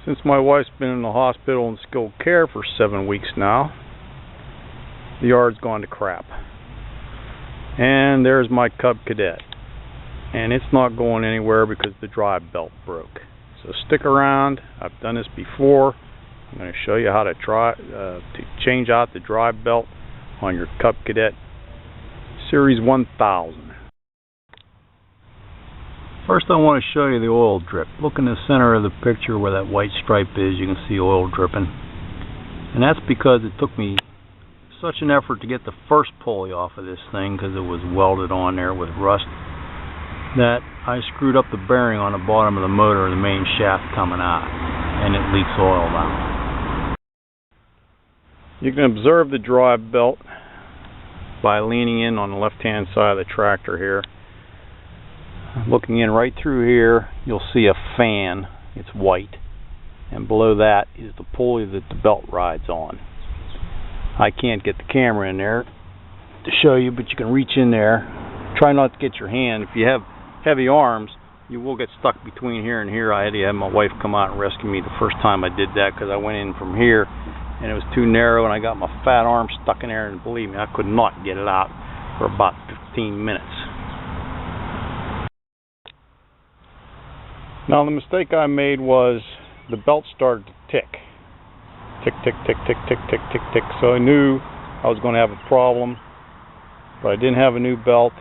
Since my wife's been in the hospital in skilled care for 7 weeks now, the yard's gone to crap. And there's my Cub Cadet. And it's not going anywhere because the drive belt broke. So stick around. I've done this before. I'm going to show you how to change out the drive belt on your Cub Cadet Series 1000. First I want to show you the oil drip. Look in the center of the picture where that white stripe is. You can see oil dripping. And that's because it took me such an effort to get the first pulley off of this thing, because it was welded on there with rust, that I screwed up the bearing on the bottom of the motor, the main shaft coming out, and it leaks oil out. You can observe the drive belt by leaning in on the left hand side of the tractor here. Looking in right through here, you'll see a fan. It's white, and below that is the pulley that the belt rides on. I can't get the camera in there to show you, but you can reach in there. Try not to get your hand. If you have heavy arms, you will get stuck between here and here. I had to have my wife come out and rescue me the first time I did that, because I went in from here and it was too narrow and I got my fat arm stuck in there, and believe me, I could not get it out for about 15 minutes. Now the mistake I made was the belt started to tick. Tick, tick, tick, tick, tick, tick, tick, tick. So I knew I was going to have a problem, but I didn't have a new belt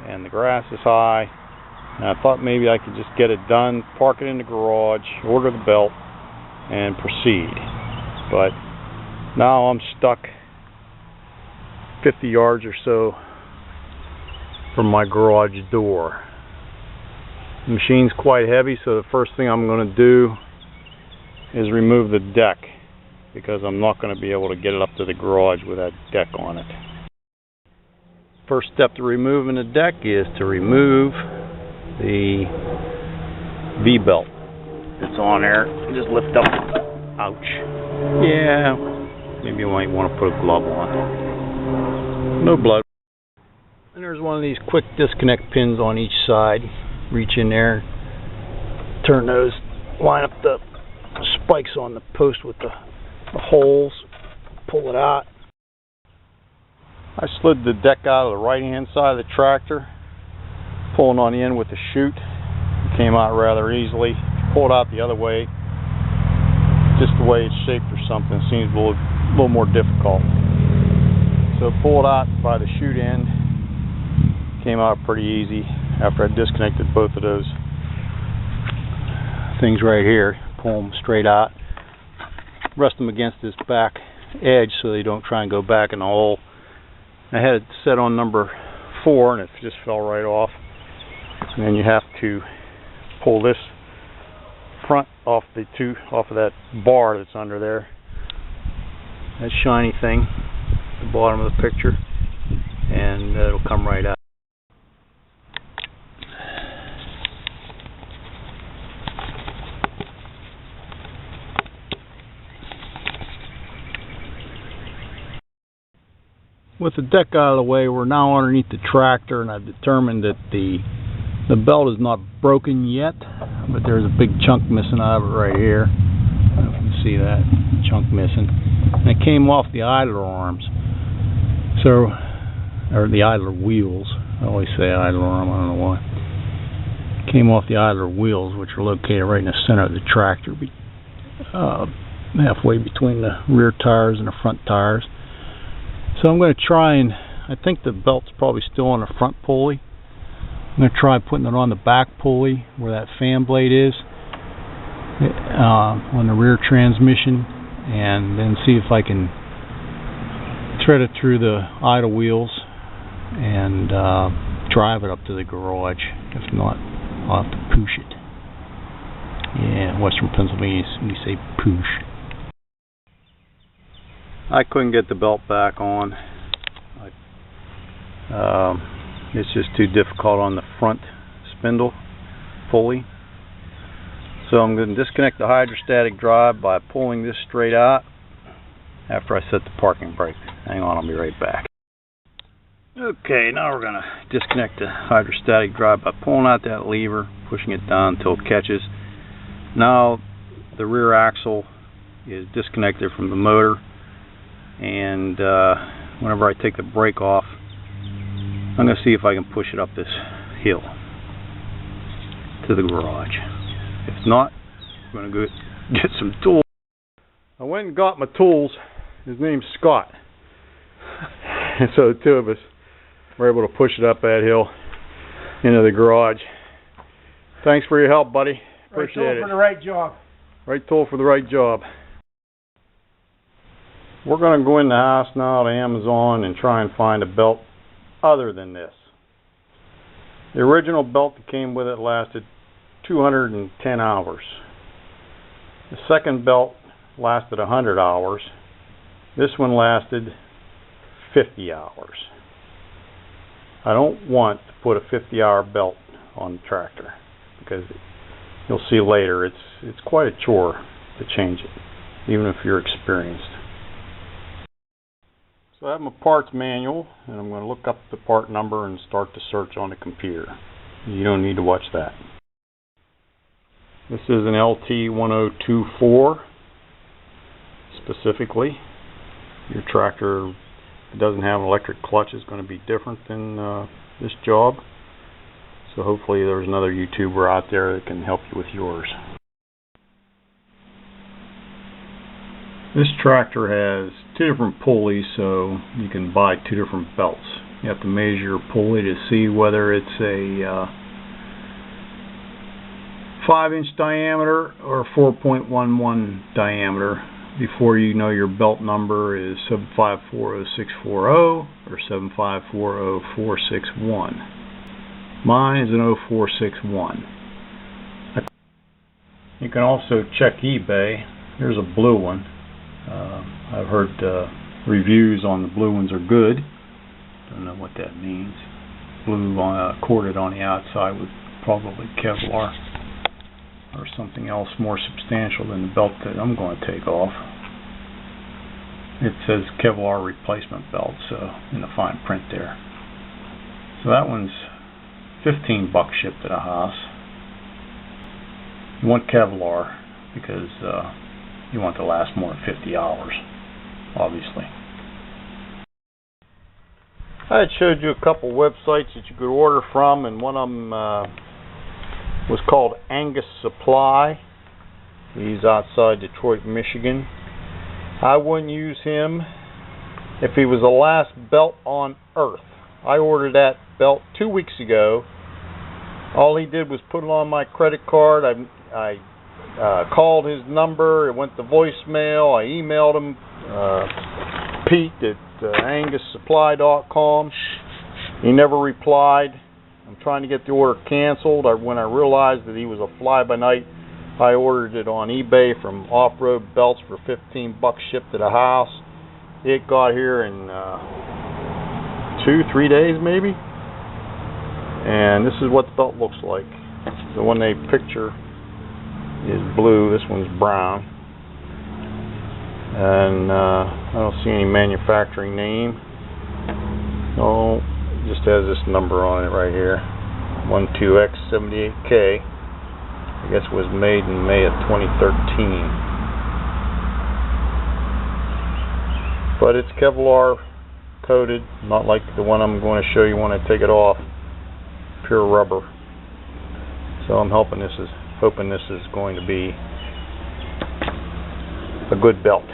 and the grass is high. And I thought maybe I could just get it done, park it in the garage, order the belt, and proceed. But now I'm stuck 50 yards or so from my garage door. The machine's quite heavy, so the first thing I'm going to do is remove the deck, because I'm not going to be able to get it up to the garage with that deck on it. First step to removing the deck is to remove the V-belt that's on there. Just lift up. Ouch. Yeah, maybe you might want to put a glove on. No blood. And there's one of these quick disconnect pins on each side. Reach in there, turn those, line up the spikes on the post with the holes, pull it out. I slid the deck out of the right hand side of the tractor, pulling on the end with the chute. It came out rather easily. Pull it out the other way, just the way it's shaped or something seems a little more difficult. So pull it out by the chute end. Came out pretty easy after I disconnected both of those things right here. Pull them straight out, rest them against this back edge so they don't try and go back in the hole. I had it set on number 4 and it just fell right off. And then you have to pull this front off of that bar that's under there, that shiny thing at the bottom of the picture, and it'll come right out. With the deck out of the way, we're now underneath the tractor, and I've determined that the belt is not broken yet, but there's a big chunk missing out of it right here. I don't know if you can see that chunk missing. And it came off the idler arms, or the idler wheels. I always say idler arm, I don't know why. It came off the idler wheels, which are located right in the center of the tractor, halfway between the rear tires and the front tires. So I'm going to try, and I think the belt's probably still on the front pulley. I'm going to try putting it on the back pulley where that fan blade is, on the rear transmission, and then see if I can thread it through the idle wheels and drive it up to the garage. If not, I'll have to push it. Yeah, in Western Pennsylvania we say push. I couldn't get the belt back on. It's just too difficult on the front spindle pulley. So I'm going to disconnect the hydrostatic drive by pulling this straight out after I set the parking brake. Hang on, I'll be right back. Okay, now we're going to disconnect the hydrostatic drive by pulling out that lever, pushing it down until it catches. Now the rear axle is disconnected from the motor, and whenever I take the brake off, I'm going to see if I can push it up this hill to the garage. If not, I'm going to go get some tools. I went and got my tools. His name's Scott. And so the two of us were able to push it up that hill into the garage. Thanks for your help, buddy. Appreciate it. Right tool for the right job. Right tool for the right job. We're going to go in the house now to Amazon and try and find a belt other than this. The original belt that came with it lasted 210 hours. The second belt lasted 100 hours. This one lasted 50 hours. I don't want to put a 50-hour belt on the tractor because you'll see later it's quite a chore to change it, even if you're experienced. So I have my parts manual, and I'm going to look up the part number and start the search on the computer. You don't need to watch that. This is an LT1024 specifically. Your tractor, if it doesn't have an electric clutch, is going to be different than this job. So hopefully there's another YouTuber out there that can help you with yours. This tractor has two different pulleys, so you can buy two different belts. You have to measure your pulley to see whether it's a 5-inch diameter or 4.11 diameter before you know your belt number is 7540640 or 7540461. Mine is an 0461. You can also check eBay. Here's a blue one. I've heard reviews on the blue ones are good. Don't know what that means. Blue corded on the outside with probably Kevlar or something else more substantial than the belt that I'm going to take off. It says Kevlar replacement belt, so in the fine print there. So that one's $15 shipped to the house. You want Kevlar because you want it to last more than 50 hours, obviously. I had showed you a couple websites that you could order from, and one of them was called Angus Supply. He's outside Detroit, Michigan. I wouldn't use him if he was the last belt on earth. I ordered that belt 2 weeks ago. All he did was put it on my credit card. I called his number. It went to voicemail. I emailed him, Pete at angussupply.com. He never replied. I'm trying to get the order canceled. When I realized that he was a fly-by-night, I ordered it on eBay from Off-Road Belts for $15 shipped to the house. It got here in 2-3 days maybe. And this is what the belt looks like. The one they picture is blue. This one's brown. And I don't see any manufacturing name. No, it just has this number on it right here. 12X78K. I guess it was made in May of 2013. But it's Kevlar coated, not like the one I'm going to show you when I take it off. Pure rubber. So I'm hoping this is going to be a good belt.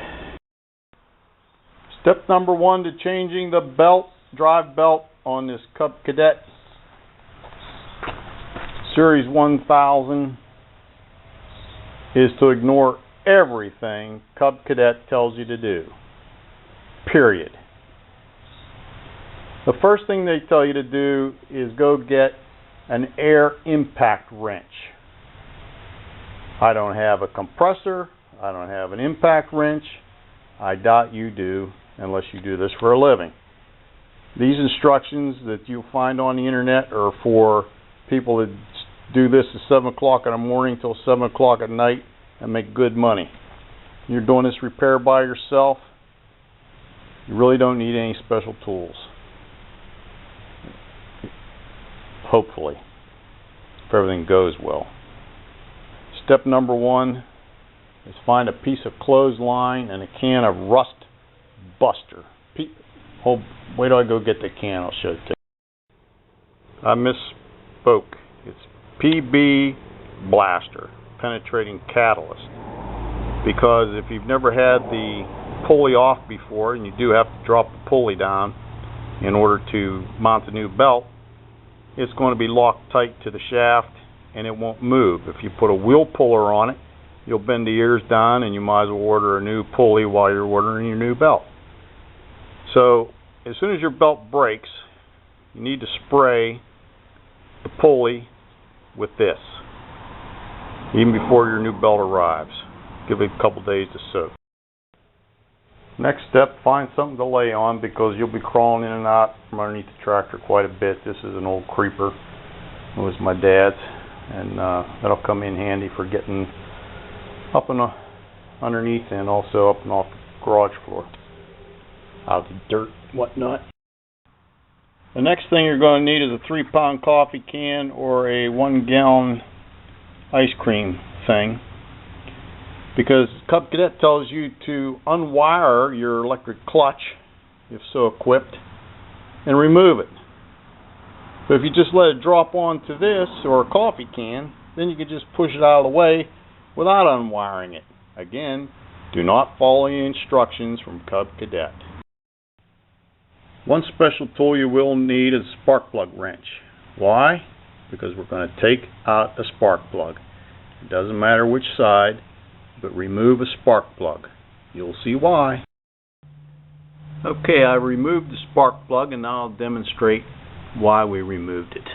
Step number 1 to changing the belt, drive belt on this Cub Cadet Series 1000 is to ignore everything Cub Cadet tells you to do. Period. The first thing they tell you to do is go get an air impact wrench. I don't have a compressor. I don't have an impact wrench. I doubt you do unless you do this for a living. These instructions that you'll find on the internet are for people that do this at 7 o'clock in the morning till 7 o'clock at night and make good money. You're doing this repair by yourself. You really don't need any special tools. Hopefully, if everything goes well. Step number 1, is find a piece of clothesline and a can of Rust Buster. Wait till I go get the can, I'll show it to you. I misspoke. It's PB Blaster, penetrating catalyst. Because if you've never had the pulley off before, and you do have to drop the pulley down in order to mount the new belt, it's going to be locked tight to the shaft and it won't move. If you put a wheel puller on it, you'll bend the ears down and you might as well order a new pulley while you're ordering your new belt. So as soon as your belt breaks, you need to spray the pulley with this, even before your new belt arrives. Give it a couple days to soak. Next step, find something to lay on because you'll be crawling in and out from underneath the tractor quite a bit. This is an old creeper. It was my dad's, and that'll come in handy for getting up and underneath and also up and off the garage floor, out of the dirt and whatnot. The next thing you're going to need is a 3-pound coffee can or a 1-gallon ice cream thing, because Cub Cadet tells you to unwire your electric clutch, if so equipped, and remove it. But if you just let it drop onto this or a coffee can, then you can just push it out of the way without unwiring it. Again, do not follow the instructions from Cub Cadet. One special tool you will need is a spark plug wrench. Why? Because we're going to take out a spark plug. It doesn't matter which side, but remove a spark plug. You'll see why. Okay, I removed the spark plug and now I'll demonstrate why we removed it.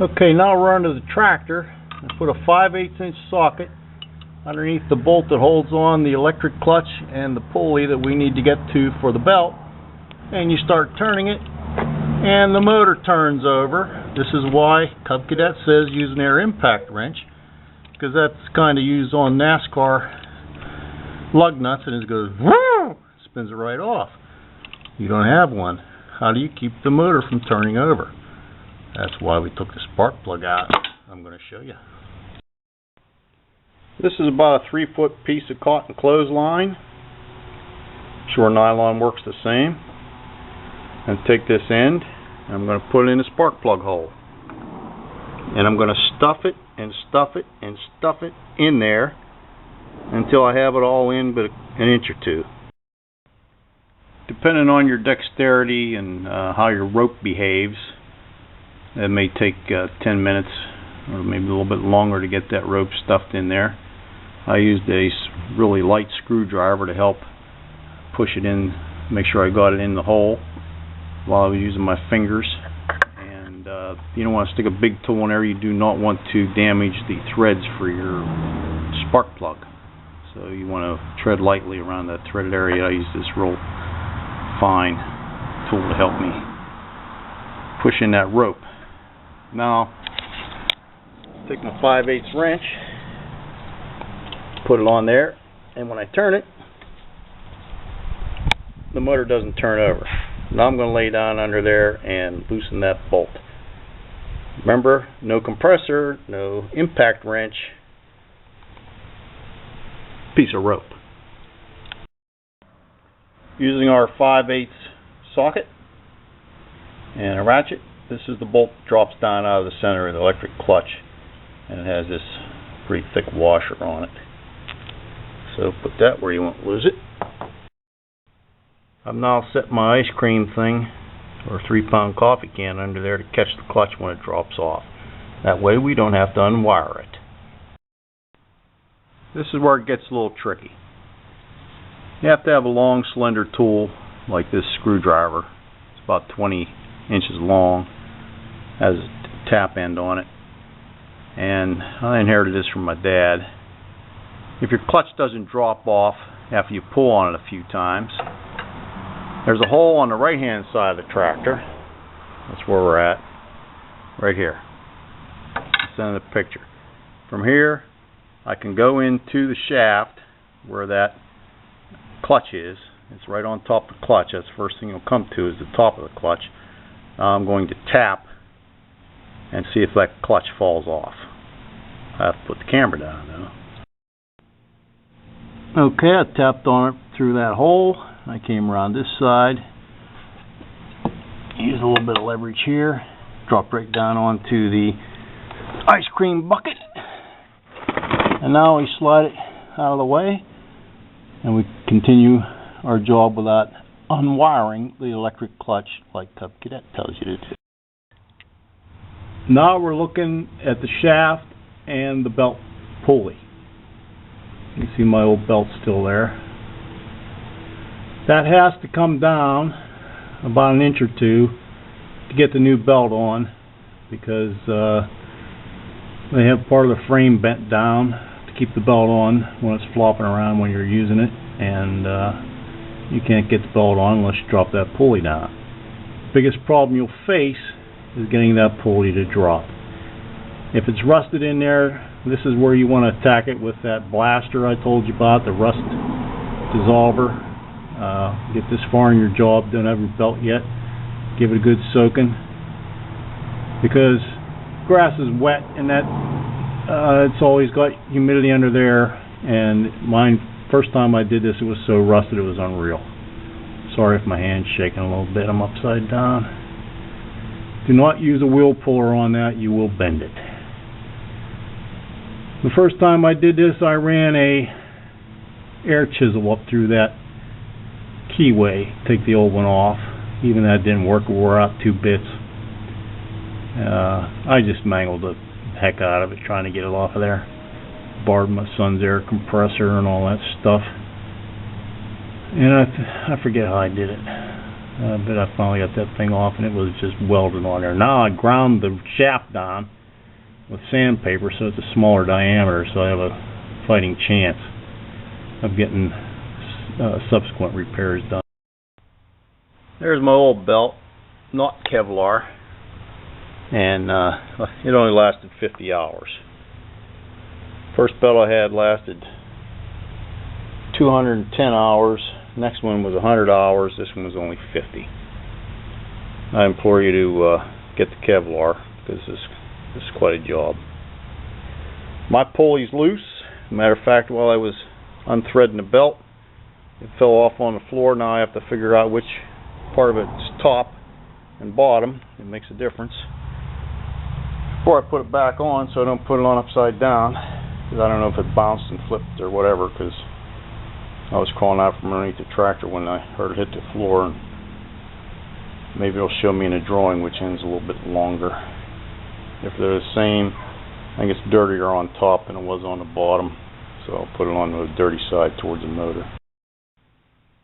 Okay, now we're under the tractor and put a 5/8 inch socket underneath the bolt that holds on the electric clutch and the pulley that we need to get to for the belt, and you start turning it and the motor turns over. This is why Cub Cadet says use an air impact wrench, because that's kind of used on NASCAR lug nuts, and it goes whoo, spins it right off. You don't have one. How do you keep the motor from turning over? That's why we took the spark plug out. I'm going to show you. This is about a 3-foot piece of cotton clothesline. Sure, nylon works the same. And take this end, and I'm going to put it in a spark plug hole. And I'm going to stuff it and stuff it and stuff it in there until I have it all in but an inch or two. Depending on your dexterity and how your rope behaves, it may take 10 minutes or maybe a little bit longer to get that rope stuffed in there. I used a really light screwdriver to help push it in, make sure I got it in the hole while I was using my fingers. And you don't want to stick a big tool in there. You do not want to damage the threads for your spark plug. So you want to tread lightly around that threaded area. I use this real fine tool to help me push in that rope. Now, take my 5/8 wrench, put it on there, and when I turn it, the motor doesn't turn over. Now I'm going to lay down under there and loosen that bolt. Remember, no compressor, no impact wrench, piece of rope. Using our 5/8 socket and a ratchet, this is the bolt that drops down out of the center of the electric clutch, and it has this pretty thick washer on it. So put that where you won't lose it. I've now set my ice cream thing or 3-pound coffee can under there to catch the clutch when it drops off. That way we don't have to unwire it. This is where it gets a little tricky. You have to have a long, slender tool like this screwdriver. It's about 20 inches long, has a tap end on it, and I inherited this from my dad. If your clutch doesn't drop off after you pull on it a few times, there's a hole on the right hand side of the tractor. That's where we're at, right here. Center of the picture. From here I can go into the shaft where that clutch is. It's right on top of the clutch. That's the first thing you'll come to, is the top of the clutch. Now I'm going to tap and see if that clutch falls off. I have to put the camera down though. Okay, I tapped on it through that hole. I came around this side, used a little bit of leverage here, dropped right down onto the ice cream bucket, and now we slide it out of the way and we continue our job without unwiring the electric clutch like Cub Cadet tells you to do. Now we're looking at the shaft and the belt pulley. You can see my old belt still there. That has to come down about an inch or two to get the new belt on, because they have part of the frame bent down to keep the belt on when it's flopping around when you're using it, and you can't get the belt on unless you drop that pulley down. Biggest problem you'll face is getting that pulley to drop. If it's rusted in there, this is where you want to attack it with that blaster I told you about, the rust dissolver. Get this far in your job, don't have your belt yet, give it a good soaking, because grass is wet and that it's always got humidity under there, and mine, first time I did this, it was so rusted it was unreal. Sorry if my hand's shaking a little bit, I'm upside down. Do not use a wheel puller on that, you will bend it. The first time I did this, I ran a air chisel up through that keyway, take the old one off. Even that didn't work, it wore out 2 bits. I just mangled the heck out of it trying to get it off of there. Borrowed my son's air compressor and all that stuff. And I forget how I did it. But I finally got that thing off and it was just welded on there. Now I ground the shaft down with sandpaper so it's a smaller diameter, so I have a fighting chance of getting subsequent repairs done. There's my old belt, not Kevlar, and it only lasted 50 hours. First belt I had lasted 210 hours, next one was 100 hours, this one was only 50. I implore you to get the Kevlar, because this is quite a job. My pulley's loose. Matter of fact, while I was unthreading the belt, it fell off on the floor. Now I have to figure out which part of it's top and bottom. It makes a difference. Before I put it back on, so I don't put it on upside down, because I don't know if it bounced and flipped or whatever, because I was crawling out from underneath the tractor when I heard it hit the floor, and maybe it'll show me in a drawing which end's a little bit longer. If they're the same, I think it's dirtier on top than it was on the bottom, so I'll put it on the dirty side towards the motor.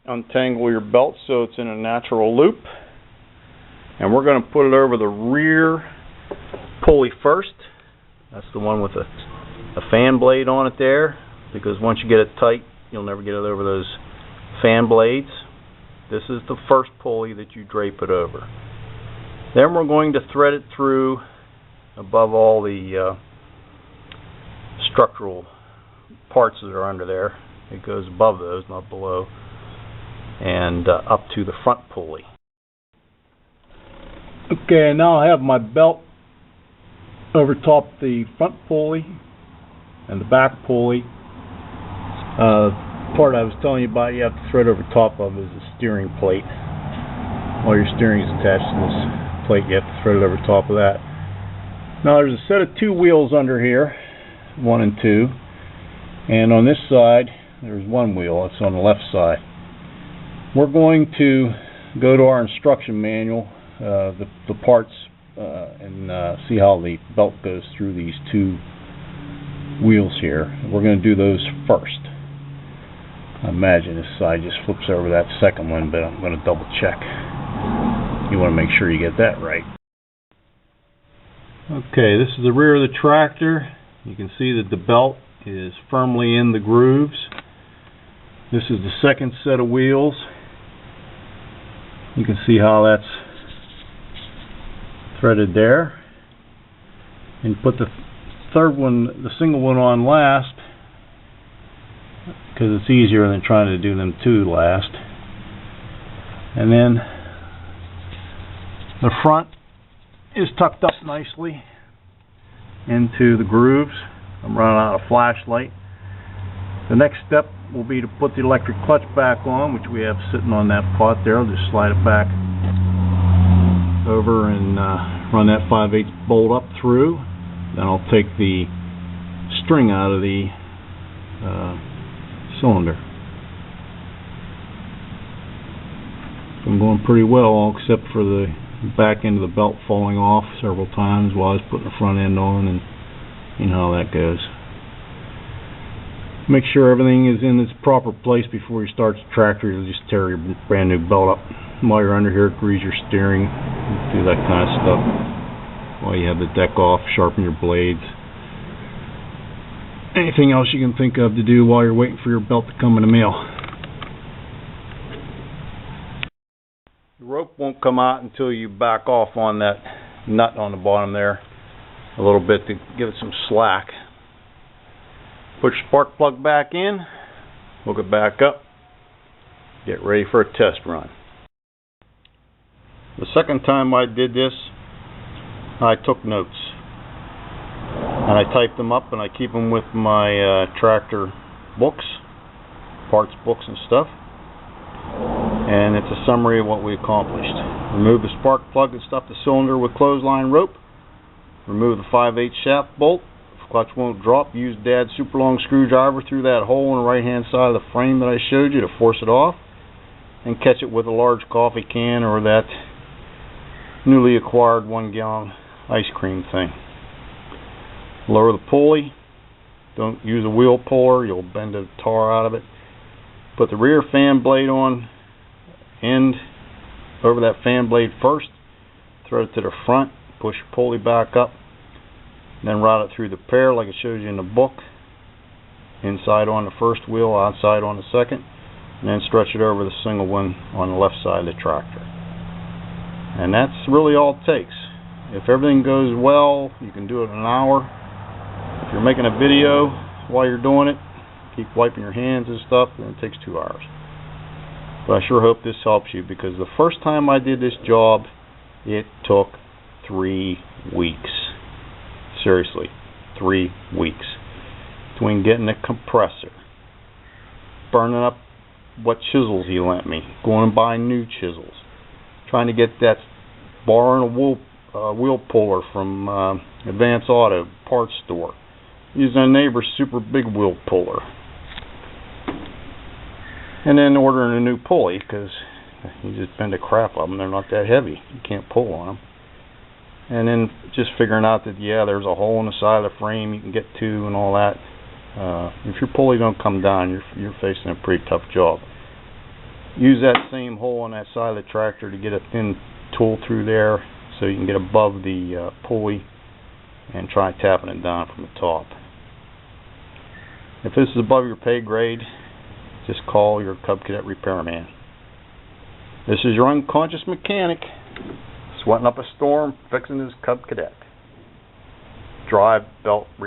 Untangle your belt so it's in a natural loop, and we're going to put it over the rear pulley first. That's the one with a fan blade on it there, because once you get it tight you'll never get it over those fan blades. This is the first pulley that you drape it over. Then we're going to thread it through above all the structural parts that are under there. It goes above those, not below, and up to the front pulley. Okay, now I have my belt over top the front pulley and the back pulley. Part I was telling you about you have to thread over top of is the steering plate. While your steering is attached to this plate, you have to thread it over top of that. Now there's a set of 2 wheels under here, 1 and 2, and on this side there's 1 wheel. It's on the left side. We're going to go to our instruction manual, the parts, and see how the belt goes through these 2 wheels here. We're going to do those first. I imagine this side just flips over that second one, but I'm going to double check. You want to make sure you get that right. Okay, this is the rear of the tractor. You can see that the belt is firmly in the grooves. This is the second set of wheels. You can see how that's threaded there. And put the third one, the single one, on last, because it's easier than trying to do them 2 last. And then the front is tucked up nicely into the grooves. I'm running out of flashlight. The next step will be to put the electric clutch back on, which we have sitting on that pot there. I'll just slide it back over and run that 5/8 bolt up through. Then I'll take the string out of the cylinder. I'm going pretty well, except for the back end of the belt falling off several times while I was putting the front end on, and you know how that goes. Make sure everything is in its proper place before you start the tractor. You'll just tear your brand new belt up. While you're under here, grease your steering, do that kind of stuff. While you have the deck off, sharpen your blades. Anything else you can think of to do while you're waiting for your belt to come in the mail. The rope won't come out until you back off on that nut on the bottom there a little bit to give it some slack. Put your spark plug back in, hook it back up, get ready for a test run. The second time I did this, I took notes. And I typed them up, and I keep them with my tractor books, parts books and stuff. And it's a summary of what we accomplished. Remove the spark plug and stuff the cylinder with clothesline rope. Remove the 5/8 shaft bolt. If clutch won't drop, use Dad's super long screwdriver through that hole on the right hand side of the frame that I showed you to force it off. And catch it with a large coffee can or that newly acquired 1-gallon ice cream thing. Lower the pulley. Don't use a wheel puller, you'll bend the tar out of it. Put the rear fan blade on end over that fan blade first. Thread it to the front, push your pulley back up, then route it through the pair like it shows you in the book. Inside on the first wheel, outside on the second, and then stretch it over the single one on the left side of the tractor. And that's really all it takes. If everything goes well, you can do it in an hour. If you're making a video while you're doing it, keep wiping your hands and stuff, then it takes 2 hours. But I sure hope this helps you, because the first time I did this job, it took 3 weeks. Seriously, 3 weeks. Between getting the compressor, burning up what chisels he lent me, going and buying new chisels, trying to get that borrowing a wheel puller from Advance Auto parts store, using a neighbor's super big wheel puller, and then ordering a new pulley, because you just bend the crap of them. They're not that heavy, you can't pull on them. And then just figuring out that, yeah, there's a hole in the side of the frame you can get to and all that. If your pulley don't come down, you're facing a pretty tough job. Use that same hole on that side of the tractor to get a thin tool through there so you can get above the pulley and try tapping it down from the top. If this is above your pay grade, just call your Cub Cadet repairman. This is your unconscious mechanic sweating up a storm, fixing his Cub Cadet. Drive belt repair.